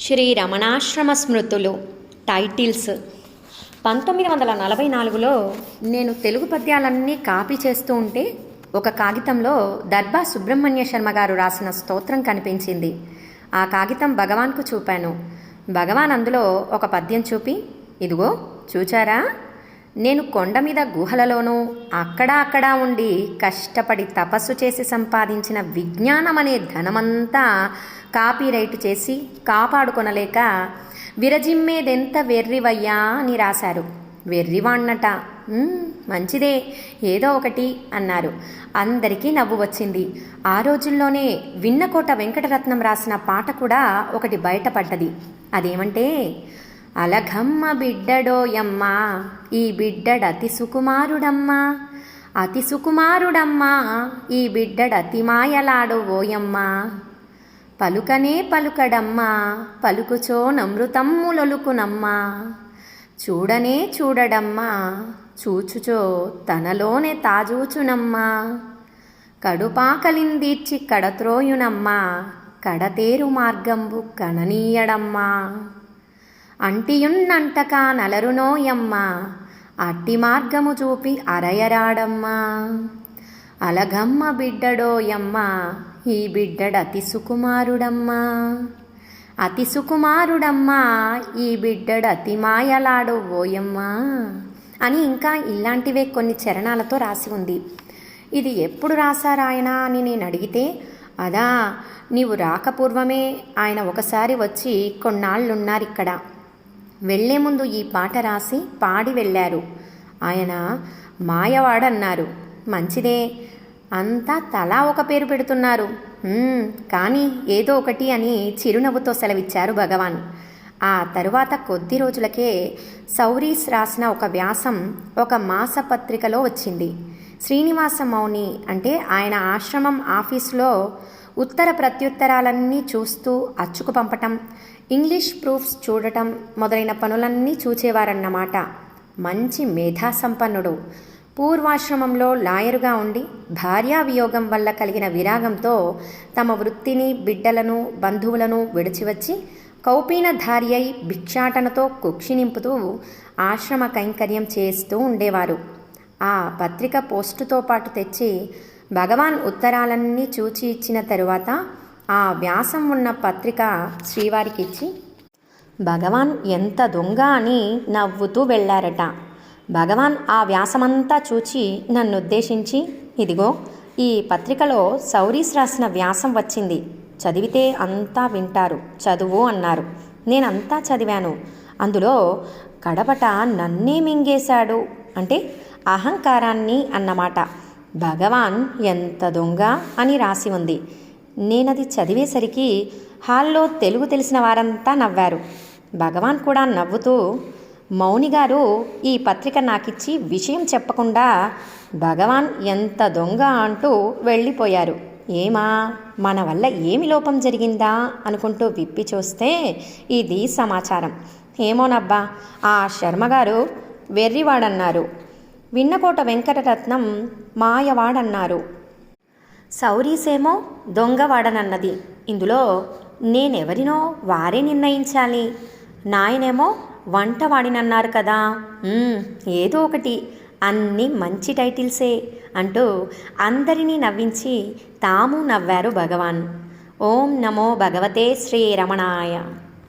శ్రీ రమణాశ్రమ స్మృతులు టైటిల్స్ 1944లో నేను తెలుగు పద్యాలన్నీ కాపీ చేస్తూ ఉంటే ఒక కాగితంలో దర్బా సుబ్రహ్మణ్య శర్మ గారు రాసిన స్తోత్రం కనిపించింది. ఆ కాగితం భగవాన్కు చూపాను. భగవాన్ అందులో ఒక పద్యం చూపి, ఇదిగో చూచారా, నేను కొండ మీద గుహలలోనూ అక్కడా ఉండి కష్టపడి తపస్సు చేసి సంపాదించిన విజ్ఞానం అనే ధనమంతా కాపీరైట్ చేసి కాపాడుకొనలేక విరజిమ్మేదెంత వెర్రివయ్యా అని రాశారు. వెర్రివాణ్ణట. మంచిదే, ఏదో ఒకటి అన్నారు. అందరికీ నవ్వు వచ్చింది. ఆ రోజుల్లోనే విన్నకోట వెంకటరత్నం రాసిన పాట కూడా ఒకటి బయటపడ్డది. అదేమంటే, అలఘమ్మ బిడ్డడోయమ్మా, ఈ బిడ్డడతి సుకుమారుడమ్మా, అతి సుకుమారుడమ్మా, ఈ బిడ్డడతి మాయలాడు ఓయమ్మా, పలుకనే పలుకడమ్మా, పలుకుచో నమృతమ్ములొలుకునమ్మా, చూడనే చూడడమ్మా, చూచుచో తనలోనే తాజూచునమ్మా, కడుపాకలిందీర్చి కడత్రోయునమ్మా, కడతేరు మార్గంబు కననీయడమ్మా, అంటియున్నంటక నలరునోయమ్మా, అట్టి మార్గము చూపి అరయరాడమ్మా, అలగమ్మ బిడ్డడోయమ్మా, ఈ బిడ్డడతి సుకుమారుడమ్మా, అతి సుకుమారుడమ్మా, ఈ బిడ్డడతి మాయలాడు ఓయమ్మా అని ఇంకా ఇలాంటివే కొన్ని చరణాలతో రాసి ఉంది. ఇది ఎప్పుడు రాశారాయన అని నేను అడిగితే, అదా, నీవు రాకపూర్వమే ఆయన ఒకసారి వచ్చి కొన్నాళ్ళున్నారిక్కడ. వెళ్లే ముందు ఈ పాట రాసి పాడి వెళ్ళారు. ఆయన మాయవాడన్నారు. మంచిదే, అంతా తలా ఒక పేరు పెడుతున్నారు. కానీ ఏదో ఒకటి అని చిరునవ్వుతో సెలవిచ్చారు భగవాన్. ఆ తరువాత కొద్ది రోజులకే సౌరీస్ రాసిన ఒక వ్యాసం ఒక మాసపత్రికలో వచ్చింది. శ్రీనివాస మౌని అంటే ఆయన ఆశ్రమం ఆఫీసులో ఉత్తర ప్రత్యుత్తరాలన్నీ చూస్తూ అచ్చుకు పంపటం, ఇంగ్లీష్ ప్రూఫ్స్ చూడటం మొదలైన పనులన్నీ చూచేవారన్నమాట. మంచి మేధాసంపన్నుడు. పూర్వాశ్రమంలో లాయరుగా ఉండి భార్యావియోగం వల్ల కలిగిన విరాగంతో తమ వృత్తిని, బిడ్డలను, బంధువులను విడిచివచ్చి కౌపీనధారి అయి భిక్షాటనతో కుక్షి నింపుతూ ఆశ్రమ కైంకర్యం చేస్తూ ఉండేవారు. ఆ పత్రిక పోస్టుతో పాటు తెచ్చి భగవాన్ ఉత్తరాలన్నీ చూచి ఇచ్చిన తరువాత ఆ వ్యాసం ఉన్న పత్రిక శ్రీవారికి ఇచ్చి, భగవాన్ ఎంత దొంగ అని నవ్వుతూ వెళ్ళారట. భగవాన్ ఆ వ్యాసమంతా చూచి నన్ను ఉద్దేశించి, ఇదిగో ఈ పత్రికలో సౌరీస్ రాసిన వ్యాసం వచ్చింది, చదివితే అంతా వింటారు, చదువు అన్నారు. నేనంతా చదివాను. అందులో కడపట నన్నే మింగేశాడు అంటే అహంకారాన్ని అన్నమాట. భగవాన్ ఎంత దొంగ అని రాసి ఉంది. నేనది చదివేసరికి హాల్లో తెలుగు తెలిసిన వారంతా నవ్వారు. భగవాన్ కూడా నవ్వుతూ, మౌనిగారు ఈ పత్రిక నాకిచ్చి విషయం చెప్పకుండా భగవాన్ ఎంత దొంగ అంటూ వెళ్ళిపోయారు. ఏమా, మన వల్ల ఏమి లోపం జరిగిందా అనుకుంటూ విప్పి చూస్తే ఇది సమాచారం. ఏమోనబ్బా, ఆ శర్మగారు వెర్రివాడన్నారు, విన్నకోట వెంకటరత్నం మాయవాడన్నారు, సౌరీసేమో దొంగవాడనన్నది. ఇందులో నేనెవరినో వారే నిర్ణయించాలి. నాయనేమో వంటవాడినన్నారు కదా. ఏదో ఒకటి, అన్నీ మంచి టైటిల్సే అంటూ అందరినీ నవ్వించి తాము నవ్వారు భగవాన్. ఓం నమో భగవతే శ్రీ రమణాయ.